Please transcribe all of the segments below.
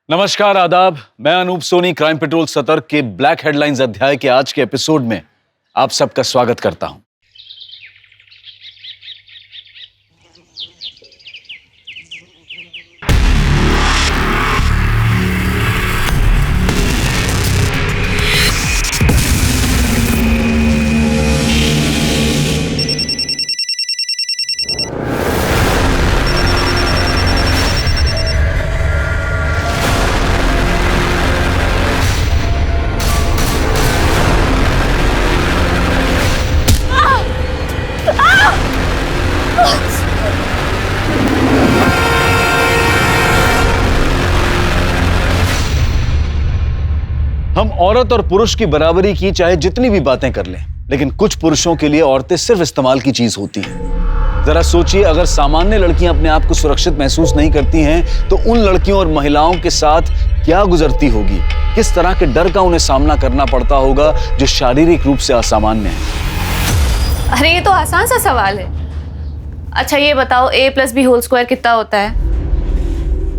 नमस्कार, आदाब। मैं अनूप सोनी क्राइम पेट्रोल सतर्क के ब्लैक हेडलाइंस अध्याय के आज के एपिसोड में आप सबका स्वागत करता हूं। हम औरत और पुरुष की बराबरी की चाहे जितनी भी बातें कर लें, लेकिन कुछ पुरुषों के लिए औरतें सिर्फ इस्तेमाल की चीज होती हैं। जरा सोचिए, अगर सामान्य लड़कियां अपने आप को सुरक्षित महसूस नहीं करती हैं, तो उन लड़कियों और महिलाओं के साथ क्या गुजरती होगी, किस तरह के डर का उन्हें सामना करना पड़ता होगा जो शारीरिक रूप से असामान्य है। अरे ये तो आसान सा सवाल है। अच्छा ये बताओ, a + b होल स्क्वायर कितना होता है?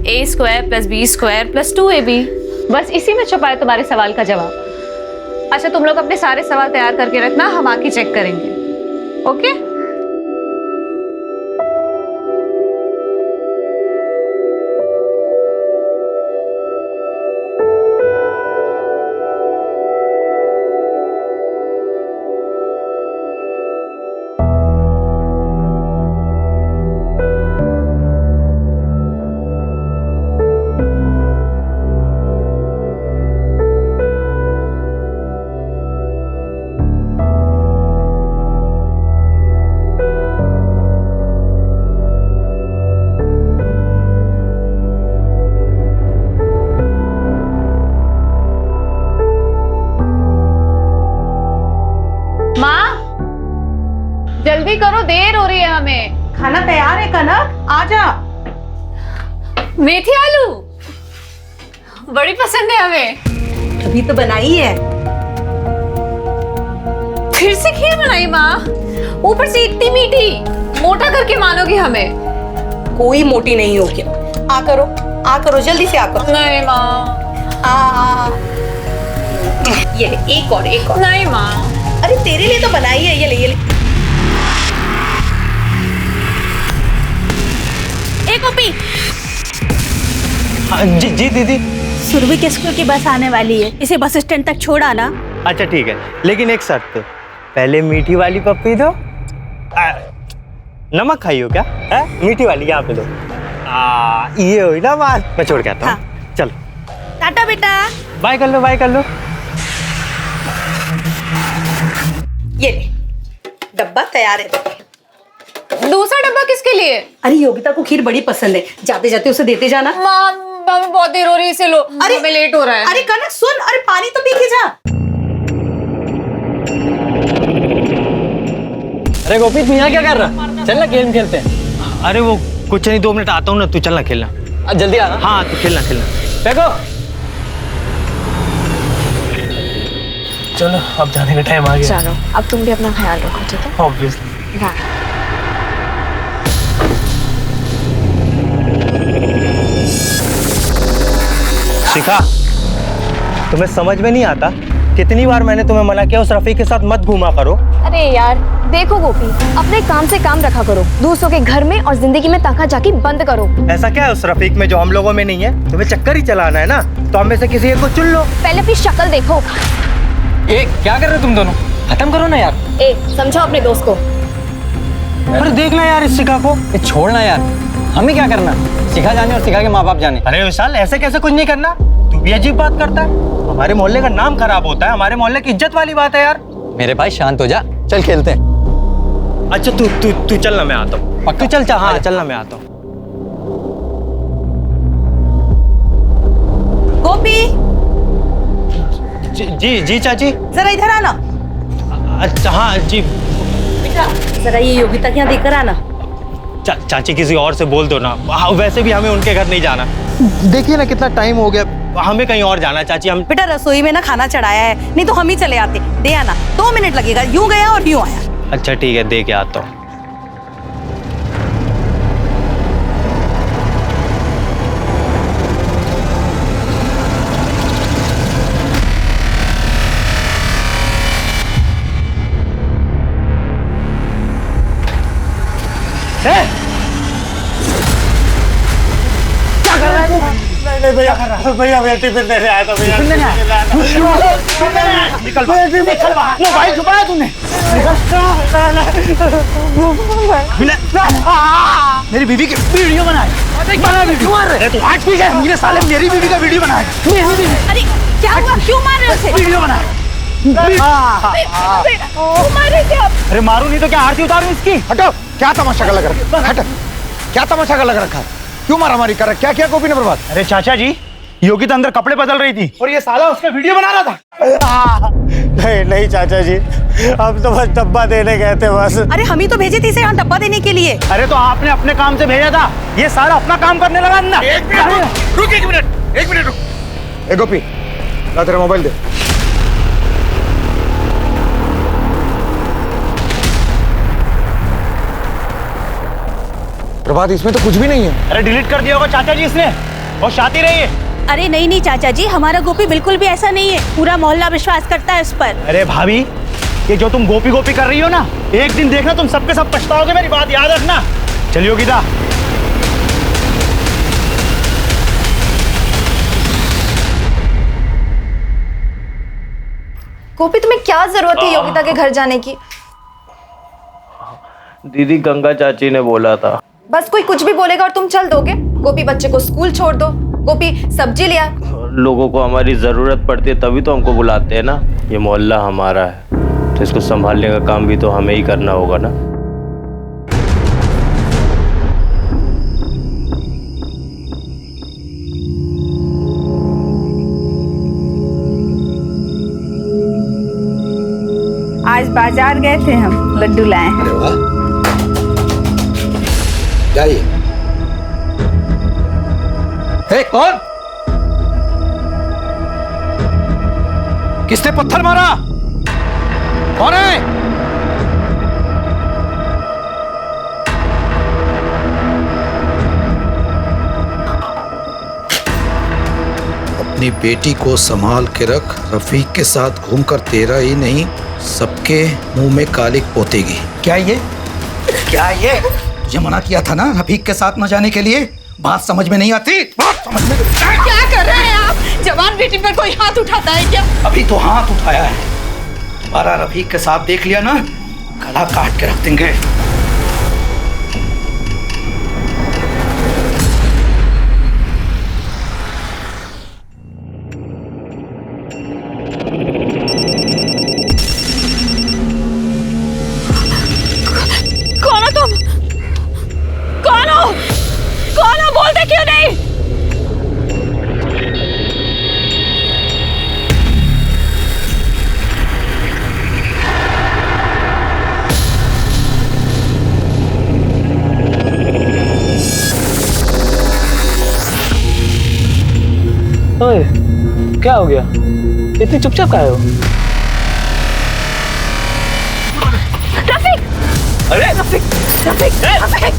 a² + b² + 2ab। बस इसी में छुपा है तुम्हारे सवाल का जवाब। अच्छा तुम लोग अपने सारे सवाल तैयार करके रखना, हम आके चेक करेंगे। ओके? जल्दी करो, देर हो रही है हमें। खाना तैयार है कनक, आजा। मेथी आलू बड़ी पसंद है हमें। अभी तो बनाई है। फिर से खीर बनाई माँ, ऊपर से इतनी मीठी। मोटा करके मानोगी हमें। कोई मोटी नहीं हो क्या? आ करो जल्दी से आ करो। नहीं माँ। ये एक और नहीं माँ। अरे तेरे लिए तो बनाई है, ये ले। एक कॉपी। हाँ, जी दीदी। सुरभि के स्कूल की बस आने वाली है, इसे बस स्टैंड तक छोड़ आना। अच्छा ठीक है, लेकिन एक शर्त पे, पहले मीठी वाली पप्पी दो। नमक खाई हो क्या? है मीठी वाली यहाँ पे दो। ये हुई ना बात। मैं छोड़ के आता हूँ। हाँ। चलो टाटा बेटा। बाय कर लो। ये ले, डब्बा तैयार है। दूसरा डब्बा किसके लिए? अरे योगिता को खीर बड़ी पसंद है, जाते जाते उसे देते जाना। माँ बहुत देर हो रही है, इसे लो। अरे हमें लेट हो रहा है। अरे कनक सुन, अरे पानी तो पी के जा। अरे गोपी, तू यहाँ क्या कर रहा? चल ना गेम खेलते हैं। अरे वो कुछ नहीं, 2 मिनट आता हूँ ना, तू चलना खेलना। जल्दी आना। हाँ तू खेलना। देखो चलो अब जाने का टाइम आ गया। चलो अब तुम भी अपना ख्याल रखो, ठीक है? ऑब्वियसली। शिखा, तुम्हें समझ में नहीं आता? कितनी बार मैंने तुम्हें मना किया उस रफीक के साथ मत घूमा करो। अरे यार देखो गोपी, अपने काम से काम रखा करो, दूसरों के घर में और जिंदगी में ताका झाकी बंद करो। ऐसा क्या है उस रफीक में जो हम लोगों में नहीं है? तुम्हें चक्कर ही चलाना है ना, तो हम में से किसी एक को चुन लो। पहले अपनी शक्ल देखो। ए, क्या कर रहे हो तुम दोनों? खत्म करो ना यार। ए समझाओ अपने दोस्त को। अरे देख ना यार इस शिखा को। छोड़ना यार, हमें क्या करना? शिखा जाने और शिखा के माँ बाप जाने। अरे विशाल, ऐसे कैसे कुछ नहीं करना? तू भी अजीब बात करता है। हमारे मोहल्ले का नाम खराब होता है, हमारे मोहल्ले की इज्जत वाली बात है यार। मेरे भाई शांत हो जा, चल खेलते हैं। अच्छा तू चलना, मैं आता हूँ। तू चल। हाँ चलना, मैं आता हूँ। गोपी जी चाची। जरा इधर आना। अच्छा हाँ जी। बेटा जरा ये योगिता के यहाँ देकर आना। चाची किसी और से बोल दो ना। वैसे भी हमें उनके घर नहीं जाना। देखिए ना कितना टाइम हो गया, हमें कहीं और जाना है चाची। हम बेटा रसोई में ना खाना चढ़ाया है, नहीं तो हम ही चले आते। दे आना, 2 मिनट लगेगा। यूं गया और यूं आया। अच्छा ठीक है, दे के आता हूँ। भैया भैया टिफिन देने आया था भैया। निकल बाहर। मोबाइल छुपाया तूने? मेरी बीवी की वीडियो बनाई। अरे तू आज पीछे मेरे साले मेरी बीवी का वीडियो बनाए। अरे क्या हुआ, क्यों मार रहे हो उसे? वीडियो बनाए। मारे क्या? अरे मारू नहीं तो क्या आरती उतारूं इसकी? हटो, क्या तमाशा कर लग रखा है? हट, क्या तमाशा कर लग रखा है? क्यों मारामारी कर रहा है? क्या किया गोपी ने बर्बाद? अरे चाचा जी, योगी तो अंदर कपड़े बदल रही थी और ये साला उसका वीडियो बना रहा था। नहीं नहीं चाचा जी, हम तो बस डब्बा देने गए थे बस। अरे हम ही तो भेजे थे इसे यहाँ डब्बा देने के लिए। अरे तो आपने अपने काम से भेजा था, ये साला अपना काम करने लगा अंदर। एक मिनट रुक। ए गोपी, ला तेरा मोबाइल दे। प्रभात, इसमें तो कुछ भी नहीं है। अरे डिलीट कर दिया होगा चाचा जी इसने, और शाती रही है। अरे नहीं नहीं चाचा जी, हमारा गोपी बिल्कुल भी ऐसा नहीं है। पूरा मोहल्ला विश्वास करता है उस पर। अरे भाभी, ये जो तुम गोपी गोपी कर रही हो ना, एक दिन देखना तुम सबके सब पछताओगे, मेरी बात याद रखना। चलिए गीता। गोपी तुम्हें क्या जरूरत है योगिता के घर जाने की? दीदी गंगा चाची ने बोला था। बस कोई कुछ भी बोलेगा और तुम चल दोगे? गोपी बच्चे को स्कूल छोड़ दो, गोपी सब्जी ले आ। लोगों को हमारी जरूरत पड़ती है तभी तो हमको बुलाते हैं ना। ये मोहल्ला हमारा है तो इसको संभालने का काम भी तो हमें ही करना होगा ना। आज बाजार गए थे हम, लड्डू लाए हैं। अरे वाह, क्या ये? हे, कौन? किसने पत्थर मारा? कौन है? अपनी बेटी को संभाल के रख। रफीक के साथ घूमकर तेरा ही नहीं सबके मुंह में कालिक पोतेगी। क्या ये? क्या ये? तुझे मना किया था ना रफीक के साथ न जाने के लिए। बात समझ में नहीं आती? बात समझ में क्या कर रहे हैं आप? जवान बेटी पर कोई हाथ उठाता है क्या? अभी तो हाथ उठाया है, दोबारा रफीक के साथ देख लिया ना, गला काट के रख देंगे। कौन हो तुम? कौन हो? कौन हो? बोलते क्यों नहीं? ओए, क्या हो गया? इतनी चुपचाप काहे हो? रफीक! अरे रफीक! रफीक! रफीक!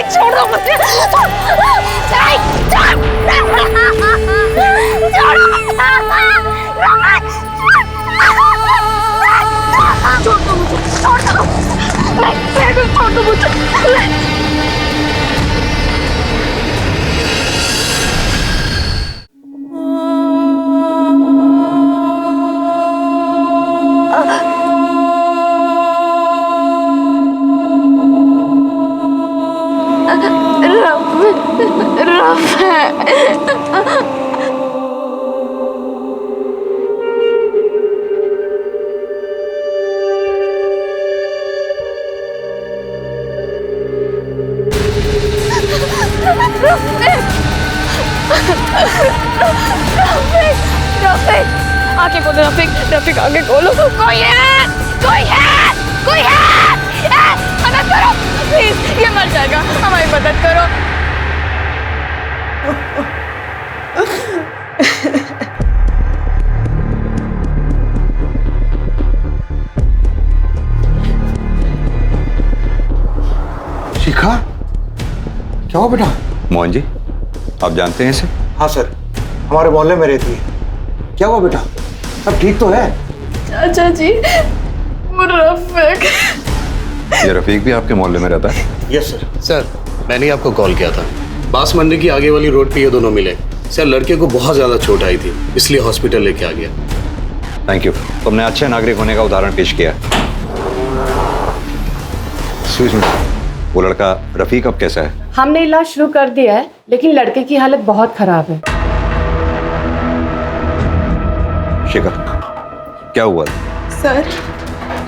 छोड़ दो मुझे। छोड़ दो मुझे। आगे खोलो रफीक, रफीक आगे खोलो। कोई है, कोई है, कोई है। मदद करो प्लीज, ये मर जाएगा, हमारी मदद करो। शिखा, क्या हुआ बेटा? मोहन जी, आप जानते हैं इसे? हाँ सर, हमारे मोहल्ले में रहती है। क्या हुआ बेटा? सब ठीक तो है? चाचा जी, वो रफीक। ये रफीक भी आपके मोहल्ले में रहता है? Yes sir. सर, मैंने आपको कॉल किया था। बास मंडी की आगे वाली रोड पे ये दोनों मिले। सर, लड़के को बहुत ज्यादा चोट आई थी, इसलिए हॉस्पिटल लेके आ गया। थैंक यू, तुमने अच्छे नागरिक होने का उदाहरण पेश किया। वो लड़का रफीक अब कैसा है? हमने इलाज शुरू कर दिया है, लेकिन लड़के की हालत बहुत खराब है। शिखा, क्या हुआ? सर,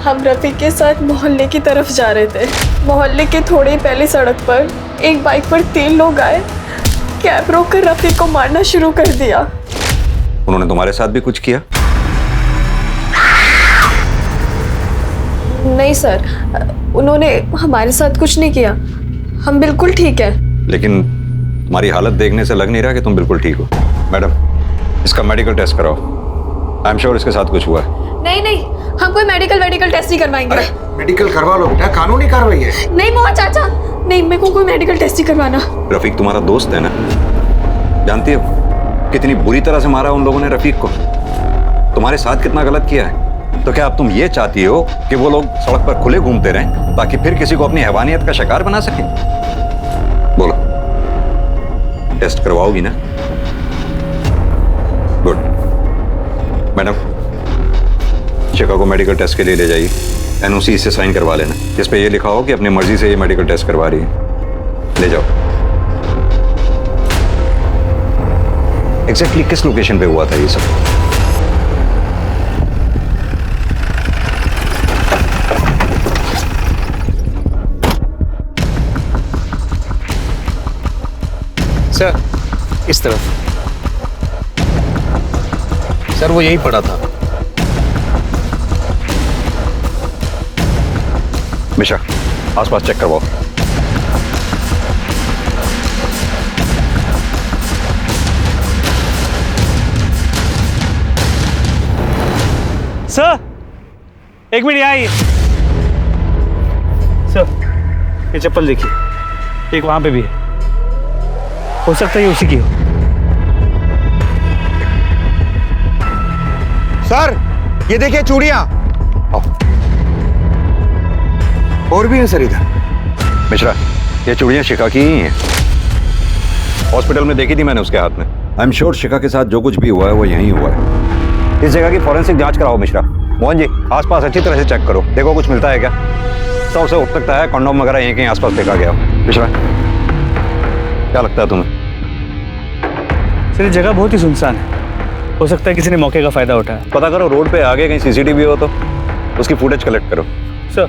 हम रफीक के साथ मोहल्ले की तरफ जा रहे थे। मोहल्ले के थोड़े ही पहले सड़क पर एक बाइक पर 3 लोग आए। कैब रोक कर रफीक को मारना शुरू कर दिया। उन्होंने तुम्हारे साथ भी कुछ किया? नहीं सर, उन्होंने हमारे साथ कुछ नहीं किया। हम बिल्कुल ठीक है। लेकिन तुम्हारी हालत देखने से लग नहीं रहा कि तुम बिल्कुल ठीक हो। मैडम, इसका मेडिकल टेस्ट कराओ। आई एम श्योर इसके साथ कुछ हुआ है। नहीं, हम कोई मेडिकल टेस्ट नहीं करवाएंगे। मेडिकल करवा लो बेटा, कानूनी कार्रवाई है। नहीं मोहन चाचा, नहीं, मेरे को कोई मेडिकल टेस्ट नहीं करवाना। रफीक तुम्हारा दोस्त है ना? जानती हो कितनी बुरी तरह से मारा उन लोगों ने रफीक को? तुम्हारे साथ कितना गलत किया है? तो क्या अब तुम ये चाहती हो कि वो लोग सड़क पर खुले घूमते रहें ताकि फिर किसी को अपनी हैवानियत का शिकार बना सके? बोलो, टेस्ट करवाओगी ना? गुड। मैडम, शिखा को मेडिकल टेस्ट के लिए ले जाइए। एनओसी से साइन करवा लेना, जिस पे ये लिखा हो कि अपनी मर्जी से ये मेडिकल टेस्ट करवा रही है। ले जाओ। एग्जैक्टली किस लोकेशन पे हुआ था ये सब? सर, इस तरफ। सर, वो यहीं पड़ा था। मिश्रा, आसपास चेक करवाओ। सर, एक मिनट यहाँ आइए। सर, ये चप्पल देखिए, एक वहां पे भी है। हो सकता है ये उसी की हो। सर, ये देखिए चूड़ियां। और भी है सर इधर। मिश्रा, ये चूड़ियां शिखा की ही हैं। हॉस्पिटल में देखी थी मैंने उसके हाथ में। आई एम श्योर शिखा के साथ जो कुछ भी हुआ है वो यहीं हुआ है। इस जगह की फॉरेंसिक जांच कराओ मिश्रा। मोहन जी, आसपास अच्छी तरह से चेक करो, देखो कुछ मिलता है क्या। सबसे हो सकता है कंडोम वगैरह यहीं कहीं आसपास फेंका गया हो। मिश्रा, क्या लगता है तुम्हें? सर, ये जगह बहुत ही सुनसान है। हो सकता है किसी ने मौके का फायदा उठाया। पता करो रोड पे आगे कहीं सीसीटीवी हो तो उसकी फुटेज कलेक्ट करो। सर।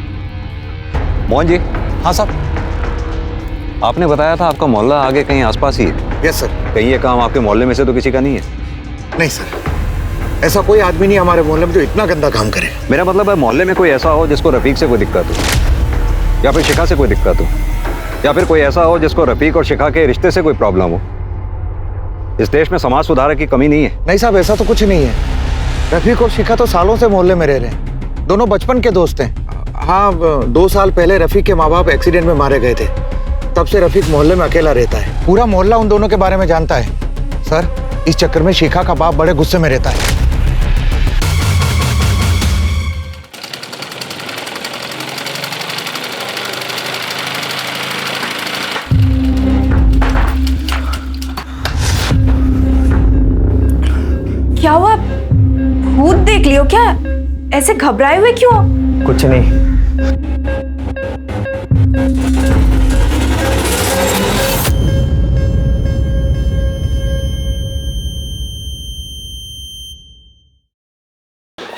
मोहन जी। हाँ सर। आपने बताया था आपका मोहल्ला आगे कहीं आसपास ही है। Yes sir. कहीं ये काम आपके मोहल्ले में से तो किसी का नहीं है? नहीं सर, ऐसा कोई आदमी नहीं हमारे मोहल्ले में जो इतना गंदा काम करे। मेरा मतलब है मोहल्ले में कोई ऐसा हो जिसको रफीक से कोई दिक्कत हो, या फिर शिखा से कोई दिक्कत हो, या फिर कोई ऐसा हो जिसको रफीक और शिखा के रिश्ते से कोई प्रॉब्लम हो। इस देश में समाज सुधारक की कमी नहीं है। नहीं साहब, ऐसा तो कुछ नहीं है। रफीक और शिखा तो सालों से मोहल्ले में रह रहे हैं। दोनों बचपन के दोस्त हैं। हाँ, 2 साल पहले रफीक के माँ बाप एक्सीडेंट में मारे गए थे। तब से रफीक मोहल्ले में अकेला रहता है। पूरा मोहल्ला उन दोनों के बारे में जानता है। सर, इस चक्कर में शिखा का बाप बड़े गुस्से में रहता है। क्या हुआ? भूत देख लियो क्या? ऐसे घबराए हुए क्यों? कुछ नहीं।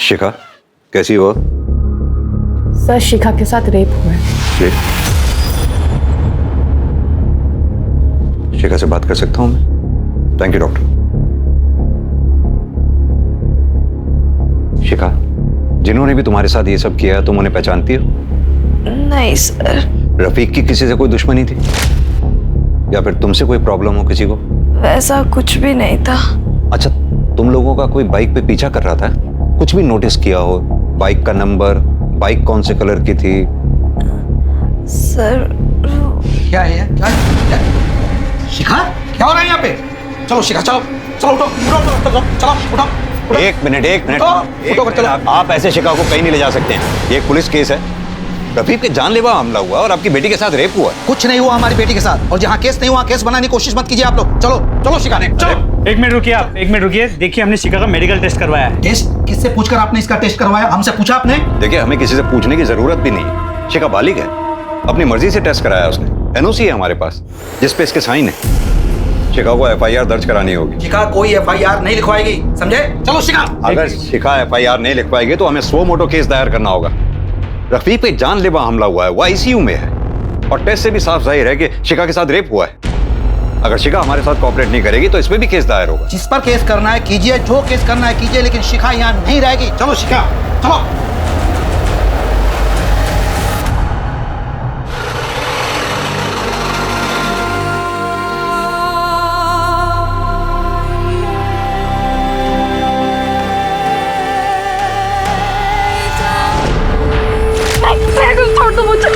शिखा कैसी हो? सर, शिखा के साथ रेप हुआ है। शिखा से बात कर सकता हूं मैं? Thank you doctor. शिखा, जिन्होंने भी तुम्हारे साथ ये सब किया है तुम उन्हें पहचानती हो? नहीं सर। रफीक की किसी से कोई दुश्मनी थी, या फिर तुमसे कोई प्रॉब्लम हो किसी को? वैसा कुछ भी नहीं था। अच्छा, तुम लोगों का कोई बाइक पे पीछा कर रहा था? कुछ भी नोटिस किया हो? बाइक का नंबर, बाइक कौन से कलर की थी? सर, क्या है क्या? शिखा क्या हो रहा है यहाँ पे? चलो शिखा चलो चलो उठो उठो चलो चलो उठो। एक मिनट उठो कर चलो। आप ऐसे शिका को कहीं नहीं ले जा सकते हैं। ये एक पुलिस केस है। रफीक के जानलेवा हमला हुआ और आपकी बेटी के साथ रेप हुआ। कुछ नहीं हुआ हमारी बेटी के साथ, और जहाँ केस नहीं हुआ केस बनाने की कोशिश मत कीजिए आप लोग। चलो चलो शिखा ने चलो। एक मिनट रुकिए आप, एक मिनट रुकिए। देखिए हमने शिखा का मेडिकल टेस्ट करवाया है। टेस्ट किससे पूछकर आपने इसका टेस्ट करवाया? हमसे पूछा आपने? देखिए हमें किसी से पूछने की जरूरत भी नहीं है। शिखा बालिग है, अपनी मर्जी से टेस्ट कराया उसने। एनओसी है हमारे पास जिस पे इसके साइन है। शिखा को एफआईआर दर्ज करानी होगी। शिखा कोई एफआईआर नहीं लिखवाएगी, समझे? चलो शिखा। अगर शिखा एफआईआर नहीं लिखवाएगी तो हमें सो मोटो केस दायर करना होगा। रफीक पे जानलेवा हमला हुआ है, वो आईसीयू में है, और टेस्ट से भी साफ जाहिर है कि शिखा के साथ रेप हुआ है। अगर शिखा हमारे साथ कोऑपरेट नहीं करेगी तो इसमें भी केस दायर होगा। जिस पर केस करना है कीजिए, जो केस करना है कीजिए, लेकिन शिखा यहाँ नहीं रहेगी। चलो शिखा चलो। छोड़ दो मुझे।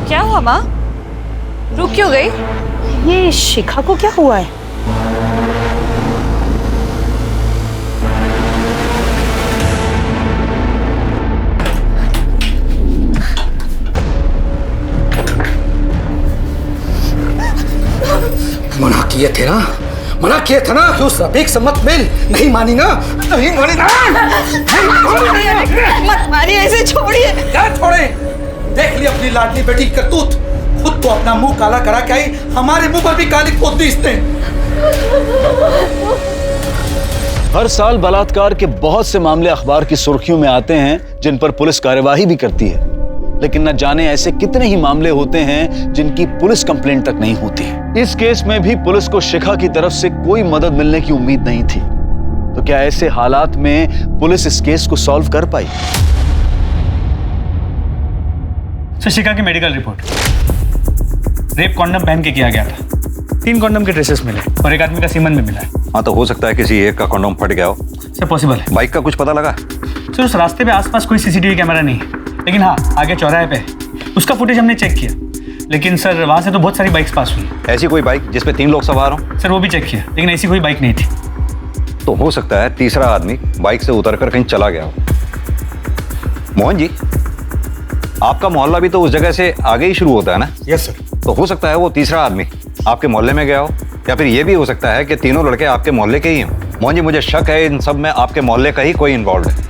क्या हुआ माँ? रुक क्यों गई? ये शिखा को क्या हुआ है? मना किए थे ना, मना किए थे ना कि उस रफीक से मत मिल। नहीं मानी ना, नहीं मानी ना। मत मारिए, ऐसे छोड़िए। क्या छोड़े? देख ली अपनी लाडली बेटी की करतूत। खुद तो अपना मुंह काला करा के आई, हमारे मुंह पर भी काली पोत दी इसने। हर साल बलात्कार के बहुत से मामले अखबार की सुर्खियों में आते हैं जिन पर पुलिस कार्यवाही भी करती है, लेकिन न जाने ऐसे कितने ही मामले होते हैं जिनकी पुलिस कंप्लेंट तक नहीं होती। इस केस में भी पुलिस को शिखा की तरफ से कोई मदद मिलने की उम्मीद नहीं थी। तो क्या ऐसे हालात में पुलिस इस केस को सॉल्व कर पाई? सर शिखा की मेडिकल रिपोर्ट, रेप कॉन्डम पहन के किया गया था। 3 कॉन्डम के ट्रेसेस मिले और एक आदमी का सीमन भी मिला है। हाँ तो हो सकता है किसी एक का कॉन्डम फट गया हो। सर पॉसिबल है। बाइक का कुछ पता लगा? सर उस रास्ते पे आसपास कोई सीसीटीवी कैमरा नहीं है, लेकिन हाँ आगे चौराहे पे उसका फुटेज हमने चेक किया, लेकिन सर वहाँ से तो बहुत सारी बाइक्स पास हुई। ऐसी कोई बाइक जिसपे 3 लोग सवार हों? सर वो भी चेक किया, लेकिन ऐसी कोई बाइक नहीं थी। तो हो सकता है तीसरा आदमी बाइक से उतरकर कहीं चला गया हो। मोहन जी, आपका मोहल्ला भी तो उस जगह से आगे ही शुरू होता है ना? Yes sir. तो हो सकता है वो तीसरा आदमी आपके मोहल्ले में गया हो, या फिर ये भी हो सकता है कि तीनों लड़के आपके मोहल्ले के ही हों। मोहन जी, मुझे शक है इन सब में आपके मोहल्ले का ही कोई इन्वॉल्व है।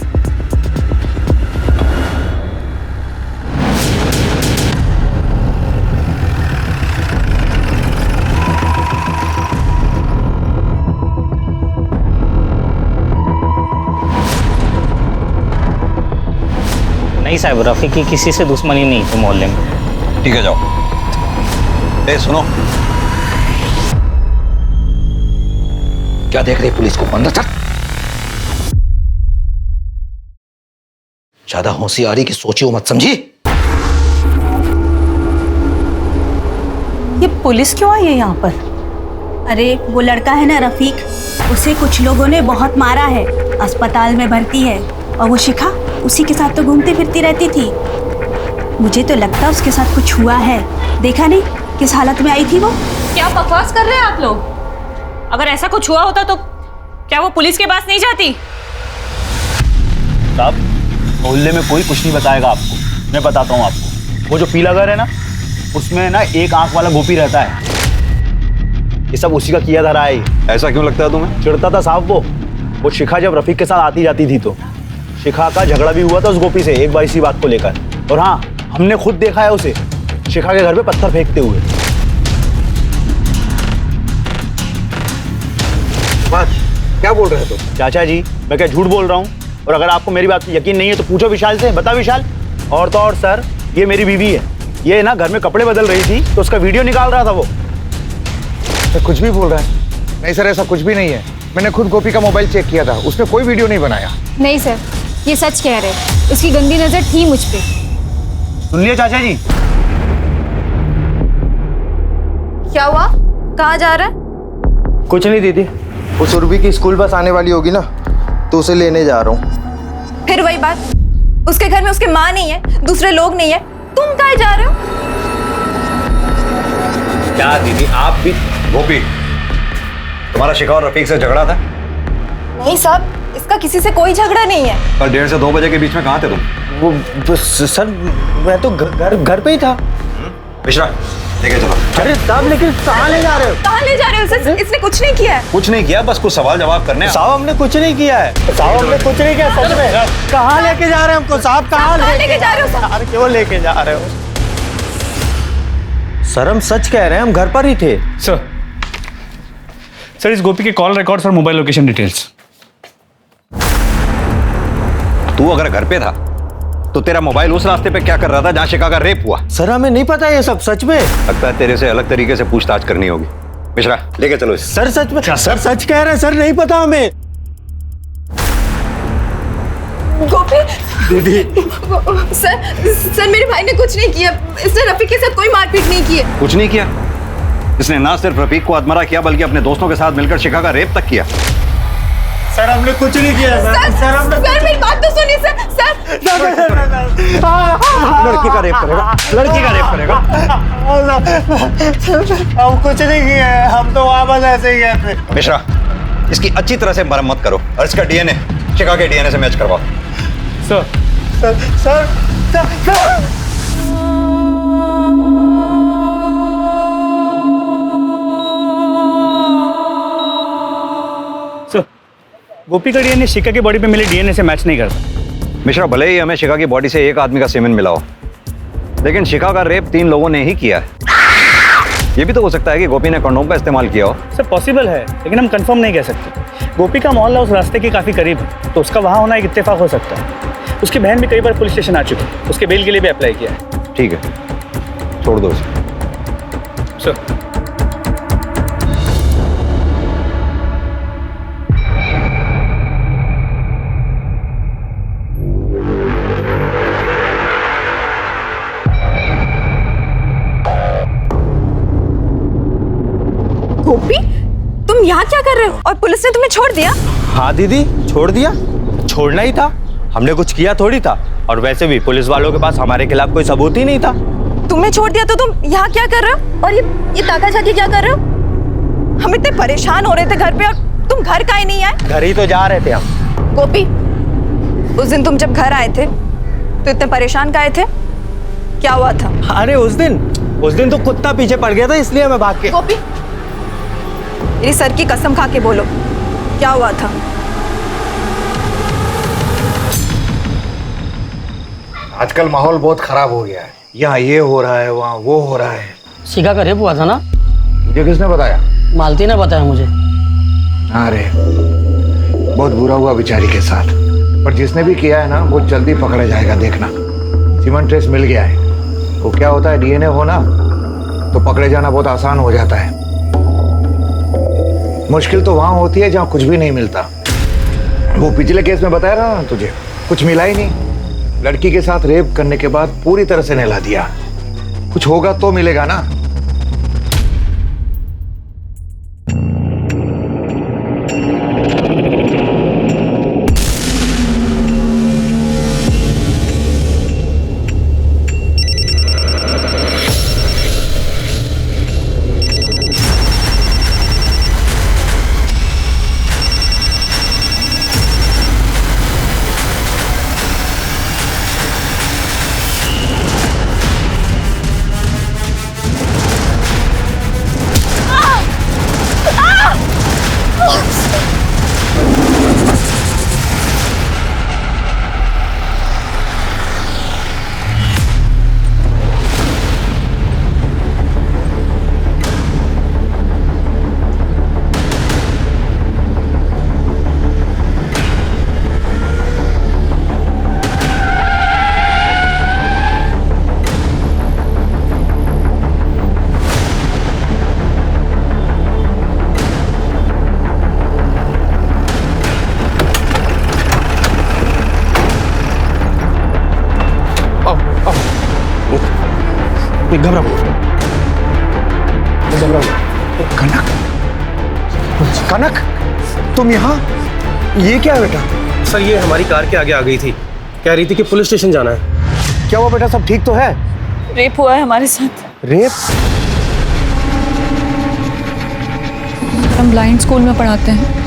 नहीं साहब, रफीक की किसी से दुश्मनी नहीं थी मोहल्ले में। ठीक है, जाओ। ए सुनो, क्या देख रही पुलिस को? अंदर चल। ज्यादा होशियारी की सोची मत, समझी? ये पुलिस क्यों आई है यहाँ पर? अरे वो लड़का है ना रफीक, उसे कुछ लोगों ने बहुत मारा है, अस्पताल में भर्ती है। और वो शिखा उसी के साथ तो घूमती फिरती रहती थी। मुझे तो लगता है उसके साथ कुछ हुआ है। देखा नहीं किस हालत में आई थी वो? क्या बकवास कर रहे हैं आप लोग? अगर ऐसा कुछ हुआ होता तो क्या वो पुलिस के पास नहीं जाती? साहब, मोहल्ले में कोई कुछ नहीं बताएगा आपको। मैं बताता हूँ आपको। वो जो पीला घर है ना, उसमें ना एक आंख वाला गोपी रहता है। ये सब उसी का किया धरा है। ऐसा क्यों लगता है तुम्हें? चिढ़ता था साहब वो शिखा जब रफीक के साथ आती जाती थी तो शिखा का झगड़ा भी हुआ था उस गोपी से एक बार इसी बात को लेकर। और हाँ, हमने खुद देखा है उसे शिखा के घर पे पत्थर फेंकते हुए। बात क्या बोल रहे हो तुम? चाचा जी, मैं क्या झूठ बोल रहा हूँ? और अगर आपको मेरी बात यकीन नहीं है तो पूछो विशाल से। बता विशाल। और तो और सर, ये मेरी बीवी है। ये ना घर में कपड़े बदल रही थी तो उसका वीडियो निकाल रहा था वो। तो कुछ भी बोल रहा है? नहीं सर, ऐसा कुछ भी नहीं है। मैंने खुद गोपी का मोबाइल चेक किया था, उसने कोई वीडियो नहीं बनाया। नहीं सर, ये सच कह रहे। उसकी गंदी नजर थी मुझ पे। सुन लिया चाचा जी? क्या हुआ? कहाँ जा रहा है? कुछ नहीं दीदी, वो सुरभि की स्कूल बस आने वाली होगी ना, तो उसे लेने जा रहा हूँ। फिर वही बात, उसके घर में उसकी माँ नहीं है, दूसरे लोग नहीं है, तुम कहाँ जा रहे हो? क्या दीदी आप भी? गोपी, तुम्हारा शिखा और रफीक से झगड़ा था? नहीं साहब, इसका किसी से कोई झगड़ा नहीं है। कल 1:30 से 2 बजे के बीच में कहाँ थे तुम? वो सर मैं तो घर पे ही था। मिश्रा लेके चलो। अरे साहब, लेकिन कहाँ ले जा रहे हो? कहाँ ले जा रहे हो सर? इसने कुछ नहीं किया है। कुछ नहीं किया, बस कुछ सवाल जवाब करने हैं। साहब हमने कुछ नहीं किया है। साहब हमने कुछ नहीं किया सच में। कहाँ लेके जा रहे हैं हमको साहब? कहाँ लेके जा रहे हो साहब? क्यों लेके जा रहे हो? सर हम सच कह रहे हैं, हम घर पर ही थे। सर इस गोपी के कॉल रिकॉर्ड्स और मोबाइल लोकेशन डिटेल्स। तू अगर घर पे था तो तेरा मोबाइल उस रास्ते पे क्या कर रहा था जहां शिखा का रेप हुआ? सर हमें नहीं पता ये सब, सच में। लगता है तेरे से अलग तरीके से पूछताछ करनी होगी। मिश्रा लेके चलो इसे। सर सच में, सर सच कह रहे हैं सर, नहीं पता हमें। गोपी दीदी सर मेरे भाई ने कुछ नहीं किया, इसने रफीक के साथ कोई मारपीट नहीं की है। कुछ नहीं किया? इसने ना सिर्फ रफीक को आत्महत्या किया बल्कि अपने दोस्तों के साथ मिलकर शिखा का रेप तक किया। सर हमने कुछ नहीं किया सर मेरी बात तो सुनिए सर। लड़की का रेप करेगा, लड़की का रेप करेगा। हम कुछ नहीं किए हैं, हम तो वापस ऐसे ही गए थे। मिश्रा इसकी अच्छी तरह से मरम्मत करो और इसका डीएनए शिखा के डीएनए से मैच करवाओ। सर सर सर सर गोपी का डीएनए शिखा की बॉडी पे मिले डीएनए से मैच नहीं करता। मिश्रा भले ही हमें शिखा की बॉडी से एक आदमी का सीमेंट मिला हो, लेकिन शिखा का रेप 3 लोगों ने ही किया है। ये भी तो हो सकता है कि गोपी ने कंडोम का इस्तेमाल किया हो। सर पॉसिबल है, लेकिन हम कंफर्म नहीं कह सकते। गोपी का मोहल्ला उस रास्ते के काफी करीब है, तो उसका वहां होना एक इत्तेफाक हो सकता है। उसकी बहन भी कई बार पुलिस स्टेशन आ चुकी है, उसके बेल के लिए भी अप्लाई किया है। ठीक है, छोड़ दो उसे। सर गोपी तुम यहाँ क्या कर रहे हो? और पुलिस ने तुम्हें छोड़ दिया? हाँ दीदी छोड़ दिया, छोड़ना ही था, हमने कुछ किया थोड़ी था। और वैसे भी पुलिस वालों के पास हमारे खिलाफ कोई सबूत ही नहीं था। तुम्हें छोड़ दिया तो तुम यहाँ क्या कर रहे हो? और ये ताका झाकी क्या कर रहे हो? हम इतने परेशान हो रहे थे घर पे और तुम घर काहे नहीं आए? घर ही तो जा रहे थे हम। गोपी उस दिन तुम जब घर आए थे तो इतने परेशान काहे थे? क्या हुआ था? अरे उस दिन तो कुत्ता पीछे पड़ गया था, इसलिए मैं भाग के। गोपी मेरी सर की कसम खा के बोलो, क्या हुआ था? आजकल माहौल बहुत खराब हो गया है, यहाँ ये हो रहा है, वहाँ वो हो रहा है। शिखा का रेप हुआ था ना? मुझे किसने बताया? मालती ने बताया मुझे। अरे बहुत बुरा हुआ बेचारी के साथ, पर जिसने भी किया है ना वो जल्दी पकड़ा जाएगा, देखना। सीमेंट ट्रेस मिल गया है, वो क्या होता है डीएनए होना तो पकड़े जाना बहुत आसान हो जाता है। मुश्किल तो वहां होती है जहां कुछ भी नहीं मिलता। वो पिछले केस में बताया ना तुझे, कुछ मिला ही नहीं। लड़की के साथ रेप करने के बाद पूरी तरह से नहला दिया। कुछ होगा तो मिलेगा ना। घबराओ कनक, कनक तुम यहाँ, ये क्या है बेटा? सर ये हमारी कार के आगे आ गई थी, कह रही थी कि पुलिस स्टेशन जाना है। क्या हुआ बेटा, सब ठीक तो है? रेप हुआ है हमारे साथ। रेप? हम ब्लाइंड स्कूल में पढ़ाते हैं।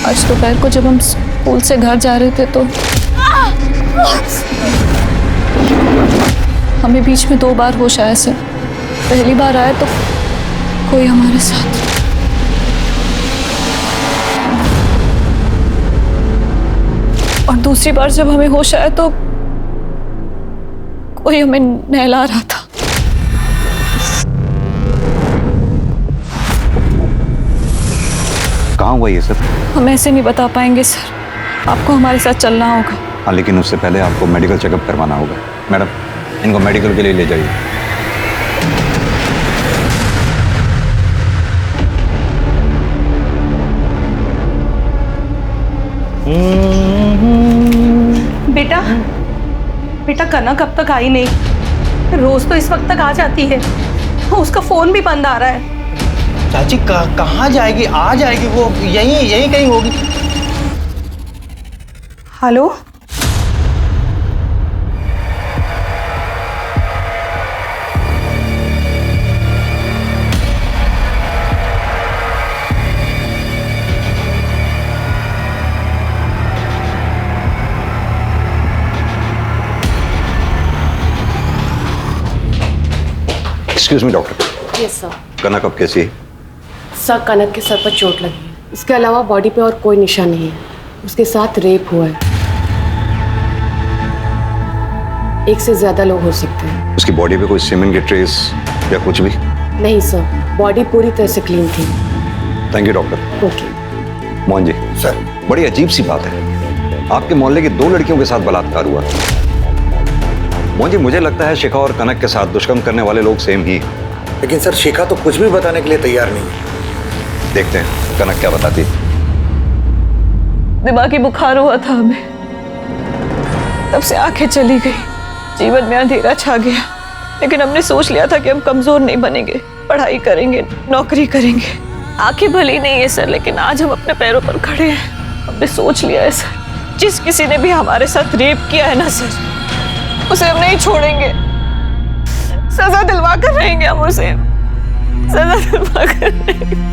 आज दोपहर को जब हम स्कूल से घर जा रहे थे तो हमें बीच में 2 बार होश आया सर। पहली बार आया तो कोई हमारे साथ, और दूसरी बार जब हमें होश आया तो कोई हमें नहला रहा था। कहाँ हुआ ये सब? हम ऐसे नहीं बता पाएंगे सर, आपको हमारे साथ चलना होगा। हाँ, लेकिन उससे पहले आपको मेडिकल चेकअप करवाना होगा। मैडम, इनको मेडिकल के लिए ले जाइए। बेटा, बेटा कनक अब तक आई नहीं। रोज तो इस वक्त तक आ जाती है, उसका फोन भी बंद आ रहा है। चाची कहाँ जाएगी? आ जाएगी वो, यहीं कहीं होगी। Hello, excuse me doctor. Yes sir. Kanak अब कैसी है? सर कनक के सर पर चोट लगी है, इसके अलावा बॉडी पे और कोई निशान नहीं है। उसके साथ रेप हुआ है। 1 से ज्यादा लोग हो सकते हैं। उसकी बॉडी पे कोई सीमेंट के ट्रेस या कुछ भी? नहीं सर, बॉडी पूरी तरह से क्लीन थी। Thank you doctor. Okay. Mohan ji sir, बड़ी अजीब सी बात है, आपके मोहल्ले की 2 लड़कियों के साथ बलात्कार हुआ। मोहन जी, मुझे लगता है शिखा और कनक के साथ दुष्कर्म करने वाले लोग सेम ही। लेकिन सर शिखा तो कुछ भी बताने के लिए तैयार नहीं है। देखते हैं कनक क्या बताती। दिमागी बुखार हुआ था हमें, तब से आंखें चली गई, जीवन में अंधेरा छा गया। लेकिन हमने सोच लिया था कि हम कमजोर नहीं बनेंगे, पढ़ाई करेंगे, नौकरी करेंगे। आंखें भली नहीं है सर, लेकिन आज हम अपने पैरों पर खड़े हैं। हमने सोच लिया है सर, जिस किसी ने भी हमारे साथ रेप किया है ना सर, उसे हम नहीं छोड़ेंगे। सजा दिलवा कर रहेंगे हम उसे, सजा दिलवा कर रहेंगे।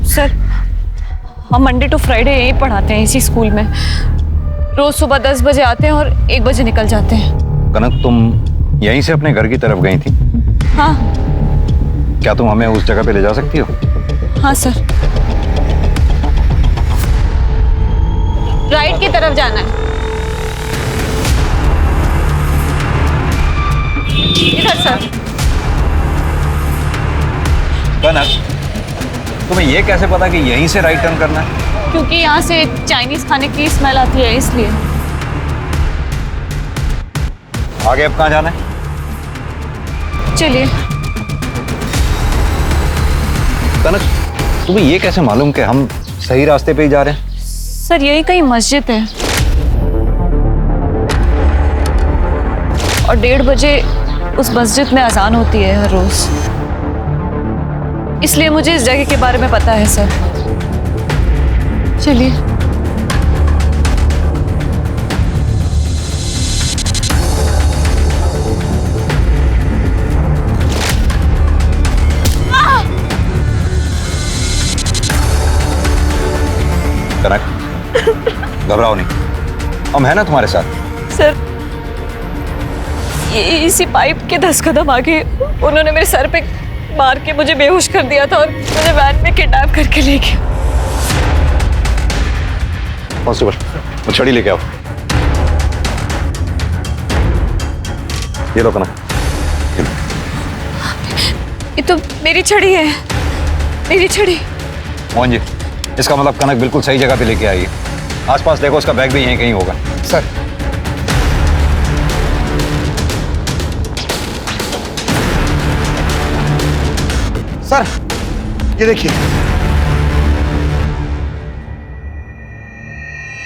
सर, हम मंडे टू फ्राइडे यहीं पढ़ाते हैं, इसी स्कूल में। रोज सुबह 10 बजे आते हैं और 1 बजे निकल जाते हैं। कनक, तुम यहीं से अपने घर की तरफ गई थी? हाँ। क्या तुम हमें उस जगह पे ले जा सकती हो? हाँ सर। राइट की तरफ जाना है। इधर सर। कनक, तुम्हें ये कैसे पता कि यहीं से राइट टर्न करना है? क्योंकि यहाँ से चाइनीज खाने की स्मेल आती है, इसलिए। आगे अब कहाँ जाना है? चलिए। कनक, तुम्हें ये कैसे मालूम कि हम सही रास्ते पे ही जा रहे हैं? सर, यही कहीं मस्जिद है और 1:30 बजे उस मस्जिद में अजान होती है हर रोज, इसलिए मुझे इस जगह के बारे में पता है सर। चलिए। कनक, घबराओ नहीं, हम है ना तुम्हारे साथ। सर, ये इसी पाइप के 10 कदम आगे उन्होंने मेरे सर पे मार के मुझे बेहोश कर दिया था और मुझे वैन में किडनैप करके ले गया। कांस्टेबल, वो छड़ी लेके आओ। ये लो कनक। ये तो मेरी छड़ी है, मेरी छड़ी। मोहन जी, इसका मतलब कनक बिल्कुल सही जगह पे लेके आई है। आसपास देखो, उसका बैग भी यहीं कहीं होगा। सर, सर ये देखिए।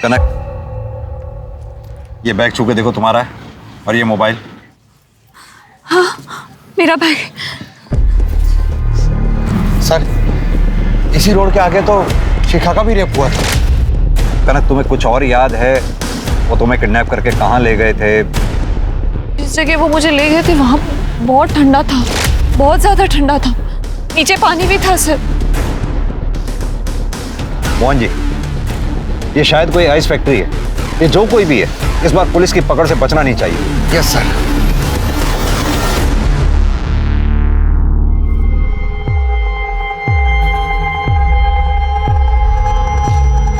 कनक, ये बैग छू के देखो तुम्हारा है, और ये मोबाइल। हाँ मेरा बैग। सर इसी रोड के आगे तो शिखा का भी रेप हुआ था। कनक, तुम्हें कुछ और याद है? वो तुम्हें किडनैप करके कहाँ ले गए थे? जिस जगह वो मुझे ले गए थे वहाँ बहुत ठंडा था, बहुत ज्यादा ठंडा था, नीचे पानी भी था सर। मोहन जी, ये शायद कोई आइस फैक्ट्री है। ये जो कोई भी है, इस बार पुलिस की पकड़ से बचना नहीं चाहिए। Yes sir.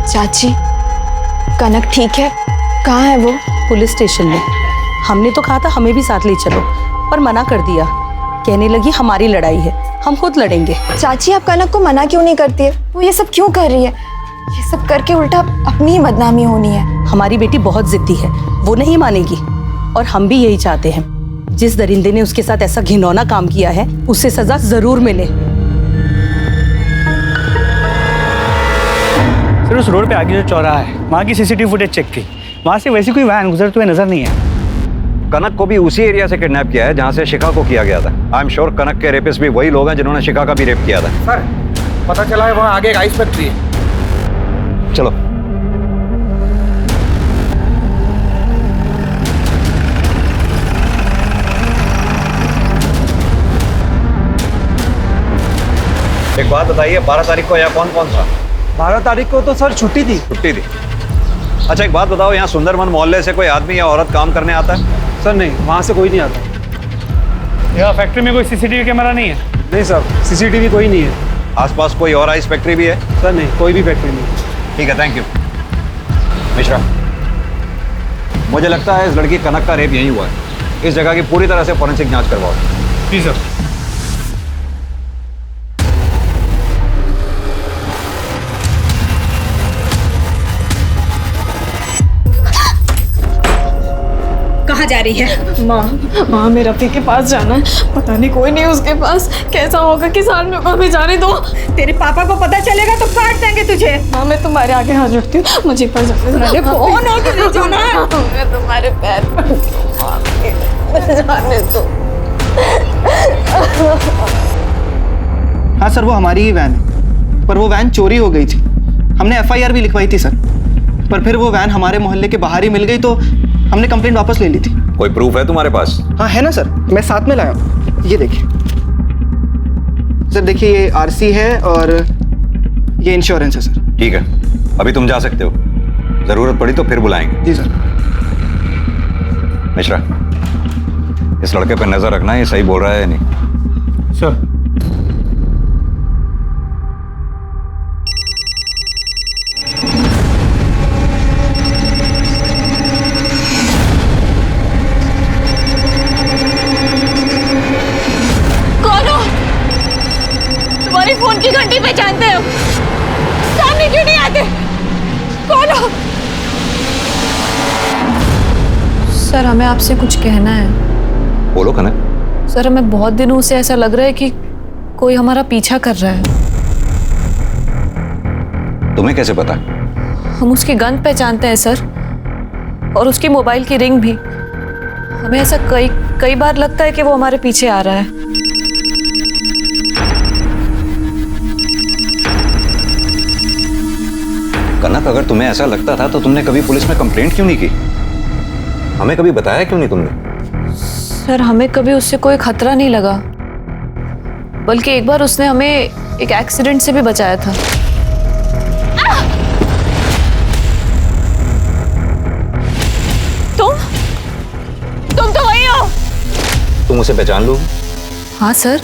चाची, कनक ठीक है? कहाँ है वो? पुलिस स्टेशन में। हमने तो कहा था हमें भी साथ ले चलो, पर मना कर दिया। कहने लगी हमारी लड़ाई है, हम खुद लड़ेंगे। चाची आप कनक को मना क्यों नहीं करती है? वो ये सब क्यों कर रही है? ये सब करके उल्टा अपनी ही बदनामी होनी है। हमारी बेटी बहुत जिद्दी है, वो नहीं मानेगी, और हम भी यही चाहते हैं। जिस दरिंदे ने उसके साथ ऐसा घिनौना काम किया है, उसे सजा जरूर मिले। सर उस रोड पे आगे जो चौराहा है, वहाँ की सीसीटीवी फुटेज चेक की, वहाँ से वैसी कोई वैन गुजरते हुए नजर नहीं है। कनक को भी उसी एरिया से किडनैप किया है जहाँ से शिखा को किया गया था। आई एम श्योर कनक के रेपिस्ट भी वही लोग हैं जिन्होंने शिखा का भी रेप किया था। सर पता चला है वहाँ आगे एक आइस फैक्ट्री है। चलो। एक बात बताइए, 12 तारीख को यहाँ कौन कौन था? 12 तारीख को तो सर छुट्टी थी। छुट्टी थी। अच्छा एक बात बताओ, यहाँ सुंदरवन मोहल्ले से कोई आदमी या औरत काम करने आता है? सर नहीं, वहाँ से कोई नहीं आता। यहाँ फैक्ट्री में कोई सीसीटीवी कैमरा नहीं है? नहीं सर, सीसीटीवी कोई नहीं है। आसपास कोई और आइस फैक्ट्री भी है? सर नहीं, कोई भी फैक्ट्री नहीं। ठीक है, थैंक यू। मिश्रा, मुझे लगता है इस लड़की कनक का रेप यहीं हुआ है। इस जगह की पूरी तरह से फॉरेंसिक जांच करवाओ। जी सर। कहाँ जा रही है? माँ मैं रफ़ीक के पास जाना है। पता नहीं कोई नहीं उसके पास। कैसा होगा कि साल में हमें जाने दो। तेरे पापा को पता चलेगा तो काट देंगे तुझे। माँ मैं तुम्हारे आगे हाथ जोड़ती हूँ, मुझे पर जाने दो। अरे कौन हो तुझे जाना है? मैं तुम्हारे पैर पर जाने दो। हाँ सर, वो हमारी ही वैन है, पर वो वैन चोरी हो गई थी। हमने एफआईआर भी लिखवाई थी सर, पर फिर वो वैन हमारे मोहल्ले के बाहर ही मिल गई तो हमने कंप्लेंट वापस ले ली थी। कोई प्रूफ है तुम्हारे पास? हाँ है ना सर, मैं साथ में लाया हूँ। ये देखिए सर, देखिए ये आरसी है और ये इंश्योरेंस है सर। ठीक है, अभी तुम जा सकते हो। जरूरत पड़ी तो फिर बुलाएंगे। जी सर। मिश्रा, इस लड़के पर नजर रखना, ये सही बोल रहा है या नहीं? सर। तुम्हारी फोन की घंटी पहचानते हो? सामने क्यों नहीं आते? कौन हो? सर हमें आपसे कुछ कहना है। बोलो कनक। सर हमें बहुत दिनों से ऐसा लग रहा है कि कोई हमारा पीछा कर रहा है। तुम्हें कैसे पता? हम उसकी गंध पहचानते हैं सर, और उसकी मोबाइल की रिंग भी। हमें ऐसा कई बार लगता है कि वो हमारे पीछे आ रहा है। कनक, अगर तुम्हें ऐसा लगता था तो तुमने कभी पुलिस में कंप्लेंट क्यों नहीं की? हमें कभी बताया क्यों नहीं तुमने? सर हमें कभी उससे कोई खतरा नहीं लगा, बल्कि एक बार उसने हमें एक एक्सीडेंट से भी बचाया था। तुम तो वही हो। तुम उसे पहचान लो? हाँ सर,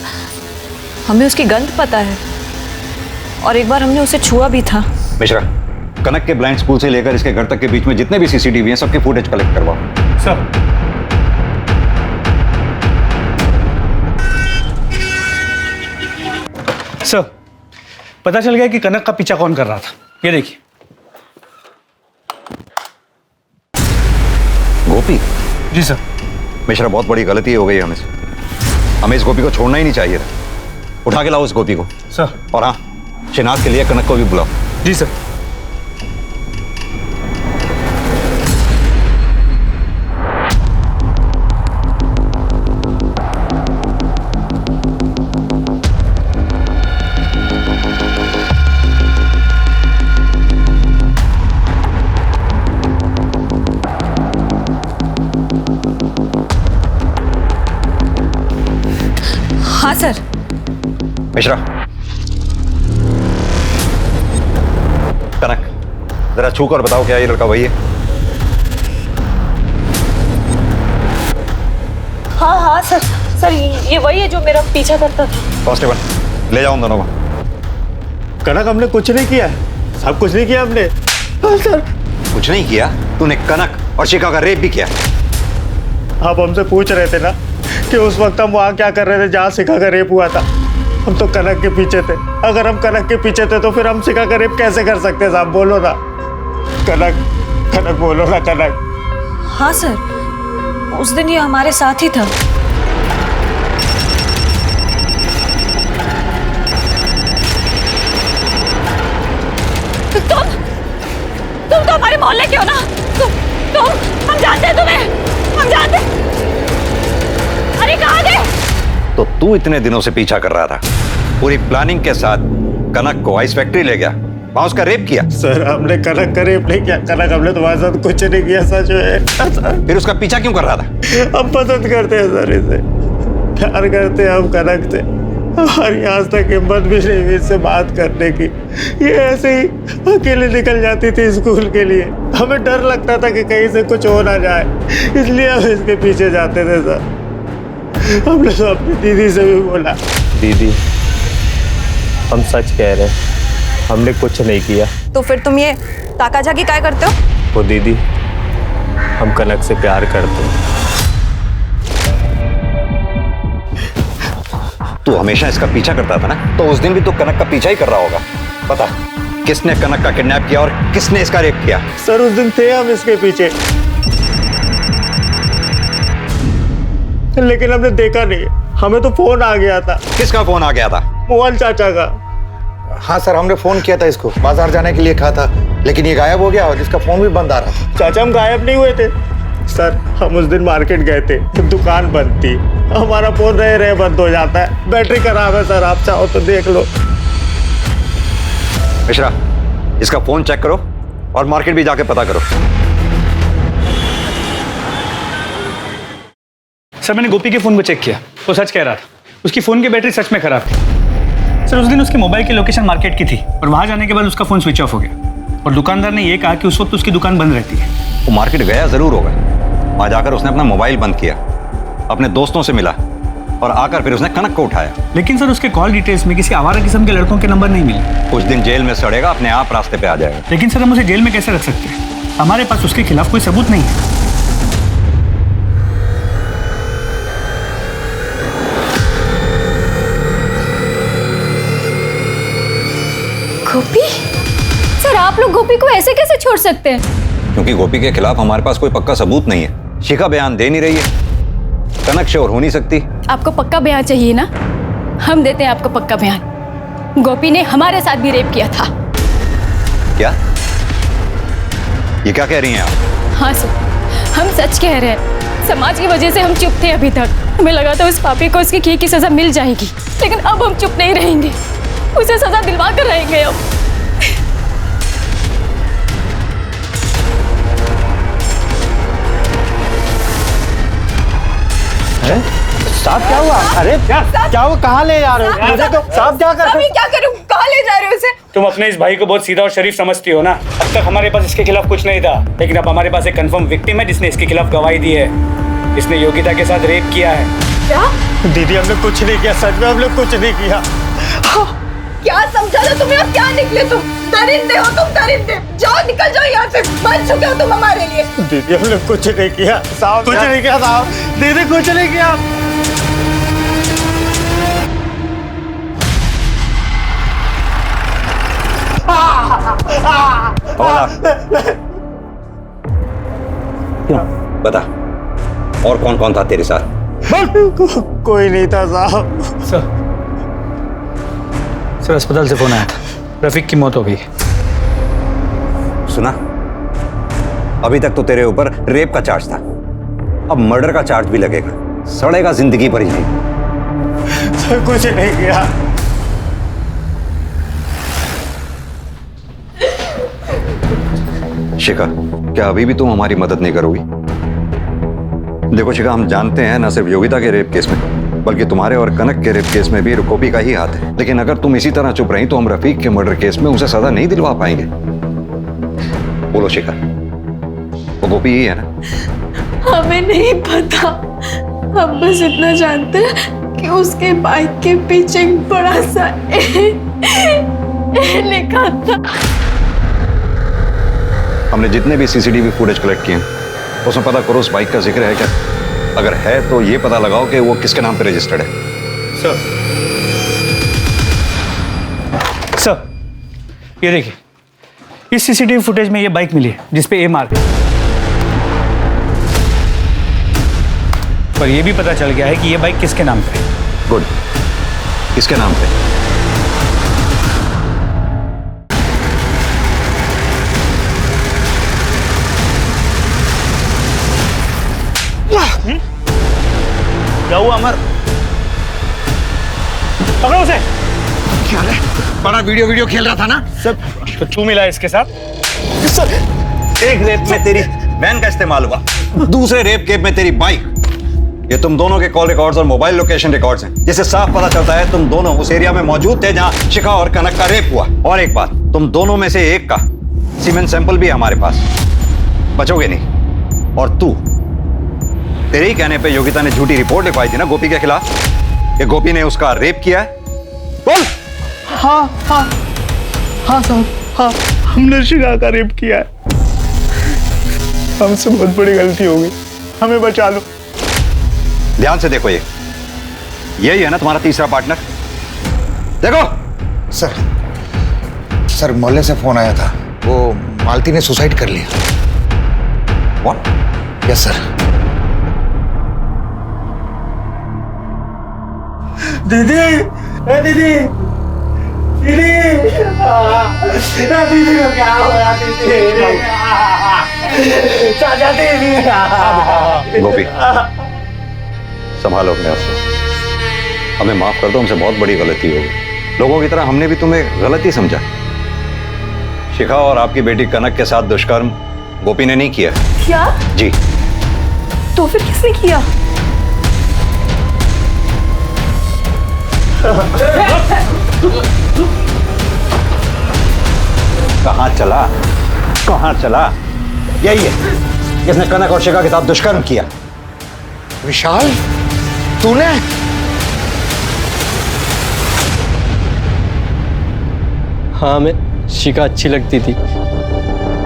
हमें उसकी गंध पता है, और एक बार हमने उसे छुआ भी था। मिश्रा, कनक के ब्लाइंड स्कूल से लेकर इसके घर तक के बीच में जितने भी सीसीटीवी हैं, सबके फुटेज कलेक्ट करवाओ। सर। सर, पता चल गया कि कनक का पीछा कौन कर रहा था। ये देखिए। गोपी? जी सर। मिश्रा, बहुत बड़ी गलती हो गई हमें से। हमें इस गोपी को छोड़ना ही नहीं चाहिए था। उठा के लाओ उस गोपी को। सर। और हाँ, शिनाख्त के लिए कनक को भी बुलाओ। जी सर। हाँ सर। मिश्रा, कनक, जरा छू कर बताओ क्या ये लड़का वही है? हाँ हाँ सर। सर ये वही है जो मेरा पीछा करता था। कांस्टेबल, ले जाओ उन दोनों को। कनक, हमने कुछ नहीं किया, सब कुछ नहीं किया हमने। हाँ सर। कुछ नहीं किया? तूने कनक और शिखा का रेप भी किया। आप हमसे पूछ रहे थे ना कि उस वक्त हम वहाँ क्या कर रहे थे जहाँ शिखा का रेप हुआ था। हम तो कनक के पीछे थे। अगर हम कनक के पीछे थे तो फिर हम शिखा का रेप कैसे कर सकते साहब? बोलो ना कनक, कनक बोलो ना कनक। हाँ सर, उस दिन ये हमारे साथ ही था। तुम तो हमारे मोहल्ले के हो ना। तुम हम जानते हैं तुम्हें, हम जानते। अरे कहाँ गए? तो तू इतने दिनों से पीछा कर रहा था, पूरी प्लानिंग के साथ कनक को आइस फैक्ट्री ले गया, वहां उसका रेप किया। सर, हमने कनक का रेप नहीं किया। कनक, हमने तुम्हारे साथ कुछ नहीं किया, सच में। फिर उसका पीछा क्यों कर रहा था? हम पसंद करते हैं सर इसे, प्यार करते हैं हम कनक से। हमारी आज तक हिम्मत भी नहीं हुई इससे बात करने की। ये ऐसे ही अकेले निकल जाती थी स्कूल के लिए। हमें डर लगता था कि कहीं से कुछ हो ना जाए, इसलिए हम इसके पीछे जाते थे सर। हमने तो अपनी दीदी से भी बोला। दीदी, हम सच कह रहे हैं, हमने कुछ नहीं किया। तो फिर तुम ये ताकाझाकी काय करते हो? वो दीदी, हम कनक से प्यार करते हैं। तू हमेशा इसका पीछा करता था ना, तो उस दिन भी तू कनक का पीछा ही कर रहा होगा। पता किसने कनक का किडनैप किया और किसने इसका रेप किया? सर, उस दिन थे हम इसके पीछे, लेकिन हमने देखा नहीं। हमें तो फोन आ गया था। किसका फोन आ गया था? मोहन चाचा का। हाँ सर, हमने फोन किया था इसको, बाजार जाने के लिए कहा था, लेकिन ये गायब हो गया और इसका फोन भी बंद आ रहा था। चाचा, हम गायब नहीं हुए थे सर। हम उस दिन मार्केट गए थे, दुकान बंद थी। हमारा फोन रहे बंद हो जाता है, बैटरी खराब है सर। आप चाहो तो देख लो। मिश्रा, इसका फोन चेक करो और मार्केट भी जाके पता करो। सर, मैंने गोपी के फोन को चेक किया, वो सच कह रहा था। उसकी फोन की बैटरी सच में खराब थी। सर, उस दिन उसके मोबाइल की लोकेशन मार्केट की थी और वहां जाने के बाद उसका फोन स्विच ऑफ हो गया। और दुकानदार ने यह कहा कि उस वक्त उसकी दुकान बंद रहती है। वो मार्केट गया जरूर होगा, वहां जाकर उसने अपना मोबाइल बंद किया, अपने दोस्तों से मिला और आकर फिर उसने कनक को उठाया। लेकिन सर, उसके कॉल डिटेल्स में किसी आवारा किस्म के लड़कों के नंबर नहीं मिले। कुछ दिन जेल में सड़ेगा, अपने आप रास्ते पे आ जाएगा। लेकिन सर, हम उसे जेल में कैसे रख सकते हैं? हमारे पास उसके खिलाफ कोई सबूत नहीं है। गोपी? सर, आप लोग गोपी को ऐसे कैसे छोड़ सकते हैं? क्योंकि गोपी के खिलाफ हमारे पास कोई पक्का सबूत नहीं है। शिखा बयान दे नहीं रही है, कनक श्योर हो नहीं सकती। आपको पक्का बयान चाहिए ना? हम देते हैं आपको पक्का बयान। गोपी ने हमारे साथ भी रेप किया था। क्या? ये क्या कह रही हैं आप? हाँ सर, हम सच कह रहे हैं। समाज की वजह से हम चुप थे अभी तक। हमें लगा था उस पापी को उसकी की सजा मिल जाएगी, लेकिन अब हम चुप नहीं रहेंगे। उसे सजा दिलवा कर रहेंगे अब। साहब, क्या हुआ? अरे क्या हुआ? कहाँ ले जा रहे हो? मुझे तो साहब क्या कर रहे हो? क्या करूं? कहाँ ले जा रहे हो इसे? तुम अपने इस भाई को बहुत सीधा और शरीफ समझती हो ना। अब तक हमारे पास इसके खिलाफ कुछ नहीं था, लेकिन अब हमारे पास एक कंफर्म विक्टिम है जिसने इसके खिलाफ गवाही दी है। इसने योगिता के साथ रेप किया है। क्या? दीदी, हमने कुछ नहीं किया, सच में हमने कुछ नहीं किया। क्या समझा लो तुम्हें और क्या निकले तुम? दरिंदे हो तुम, दरिंदे। जाओ, निकल जाओ यहाँ से। मर चुके हो तुम हमारे लिए। दीदी, हमने कुछ नहीं किया साहब, कुछ नहीं किया साहब। दीदी, कुछ नहीं किया। बता, और कौन कौन था तेरे साथ? कोई नहीं था साहब। सर अस्पताल से फोन आया था, रफीक की मौत हो गई। सुना, अभी तक तो तेरे ऊपर रेप का चार्ज था, अब मर्डर का चार्ज भी लगेगा। सड़ेगा जिंदगी भर ही। सर कुछ नहीं किया। शिखा, क्या अभी भी तुम हमारी मदद नहीं करोगी? देखो शिखा, हम जानते हैं न सिर्फ योगिता के रेप केस में, बल्कि तुम्हारे और कनक के रेप केस में भी गोपी का ही हाथ है। लेकिन अगर तुम इसी तरह चुप रही तो हम रफीक के मर्डर केस में उसे सजा नहीं दिलवा पाएंगे। बोलो शिखा, वो गोपी ही है ना? हमें नहीं पता, हम बस इतना जानते हैं कि उसके बाइक के पीछे एक बड़ा सा ए लिखा था। हमने जितने भी सीसीटीवी फुटेज कलेक्ट किए हैं उसमें पता करो उस बाइक का जिक्र है क्या? अगर है तो ये पता लगाओ कि वो किसके नाम पे रजिस्टर्ड है। सर, ये देखिए, इस सीसीटीवी फुटेज में ये बाइक मिली है जिसपे ए मार्क है। पर ये भी पता चल गया है कि ये बाइक किसके नाम पे है। गुड, किसके नाम पे? क्या हुआ अमर? पकड़ो उसे। क्या है? बड़ा वीडियो खेल रहा था ना सर, तो चू मिला है इसके साथ। सर, एक रेप में तेरी वैन का इस्तेमाल हुआ, दूसरे रेप केस में तेरी बाइक। ये तुम दोनों के कॉल रिकॉर्ड्स और मोबाइल लोकेशन रिकॉर्ड्स हैं, जिससे साफ पता चलता है तुम दोनों उस एरिया में मौजूद थे जहां शिखा और कनक का रेप हुआ। और एक बात, तुम दोनों में से एक का सीमेन सैंपल भी है हमारे पास, बचोगे नहीं। और तू, तेरे ही कहने पे योगिता ने झूठी रिपोर्ट लिखवाई थी ना गोपी के खिलाफ, कि गोपी ने उसका रेप किया है। बोल। हाँ साहब, हाँ, हमने शिखा का रेप किया है। हमसे बहुत बड़ी गलती हो गई, हमें बचा लो। ध्यान से देखो, यही है ना तुम्हारा तीसरा पार्टनर? देखो। सर मोहल्ले से फोन आया था, वो मालती ने सुसाइड कर लिया। व्हाट? Yes sir. दीदी, ए दीदी, दीदी, दीदी को क्या हुआ? दीदी, चाचा दीदी। गोपी, संभालो अपने आप को, हमें माफ कर दो, हमसे बहुत बड़ी गलती हो गई। लोगों की तरह हमने भी तुम्हें गलत ही समझा। शिखा और आपकी बेटी कनक के साथ दुष्कर्म गोपी ने नहीं किया। क्या? जी। तो फिर किसने किया? कहाँ चला? यही है जिसने कनक और शिखा के साथ दुष्कर्म किया। विशाल, तूने? हाँ, हमें शिखा अच्छी लगती थी,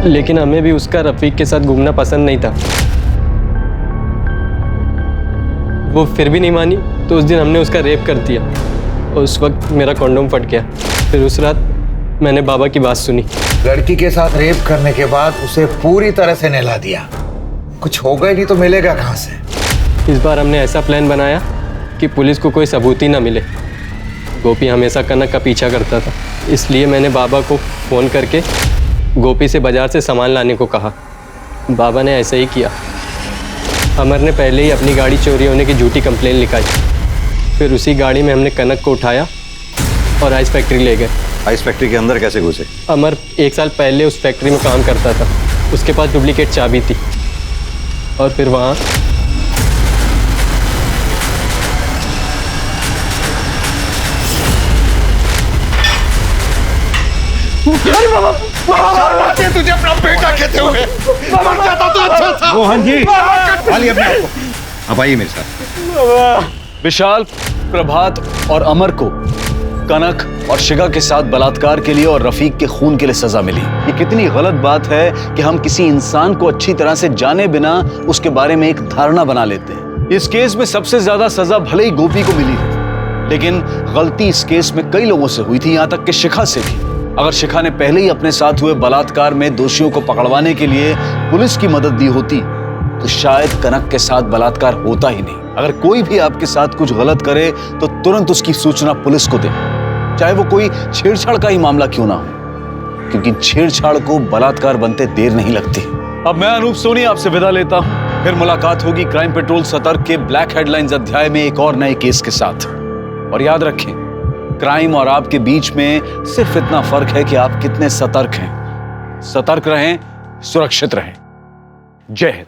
लेकिन हमें भी उसका रफीक के साथ घूमना पसंद नहीं था। वो फिर भी नहीं मानी तो उस दिन हमने उसका रेप कर दिया और उस वक्त मेरा कॉन्डोम फट गया। फिर उस रात मैंने बाबा की बात सुनी। लड़की के साथ रेप करने के बाद उसे पूरी तरह से नहला दिया, कुछ होगा ही नहीं तो मिलेगा कहाँ से? इस बार हमने ऐसा प्लान बनाया कि पुलिस को कोई सबूत ही ना मिले। गोपी हमेशा कनक का पीछा करता था, इसलिए मैंने बाबा को फ़ोन करके गोपी से बाज़ार से सामान लाने को कहा। बाबा ने ऐसा ही किया। अमर ने पहले ही अपनी गाड़ी चोरी होने की झूठी कंप्लेन लिखाई। फिर उसी गाड़ी में हमने कनक को उठाया और आइस फैक्ट्री ले गए। आइस फैक्ट्री के अंदर कैसे घुसे? अमर 1 साल पहले उस फैक्ट्री में काम करता था, उसके पास डुप्लीकेट चाबी थी और फिर वहाँ तुझे अपना बेटा कहते हुए तो अच्छा था। मोहन जी, खाली अपने आप को। अब आइए मेरे साथ। विशाल, प्रभात और अमर को कनक और शिखा के साथ बलात्कार के लिए और रफीक के खून के लिए सजा मिली। ये कितनी गलत बात है कि हम किसी इंसान को अच्छी तरह से जाने बिना उसके बारे में एक धारणा बना लेते हैं। इस केस में सबसे ज्यादा सजा भले ही गोपी को मिली, लेकिन गलती इस केस में कई लोगों से हुई थी, यहां तक कि शिखा से भी। अगर शिखा ने पहले ही अपने साथ हुए बलात्कार में दोषियों को पकड़वाने के लिए पुलिस की मदद दी होती तो शायद कनक के साथ बलात्कार होता ही नहीं। अगर कोई भी आपके साथ कुछ गलत करे तो तुरंत उसकी सूचना पुलिस को दें। चाहे वो कोई छेड़छाड़ का ही मामला क्यों ना हो, क्योंकि छेड़छाड़ को बलात्कार बनते देर नहीं लगती। अब मैं अनूप सोनी आपसे विदा लेता हूं। फिर मुलाकात होगी क्राइम पेट्रोल सतर्क के ब्लैक हेडलाइंस अध्याय में एक और नए केस के साथ। और याद रखें, क्राइम और आपके बीच में सिर्फ इतना फर्क है कि आप कितने सतर्क हैं। सतर्क रहें, सुरक्षित रहें। जय हिंद।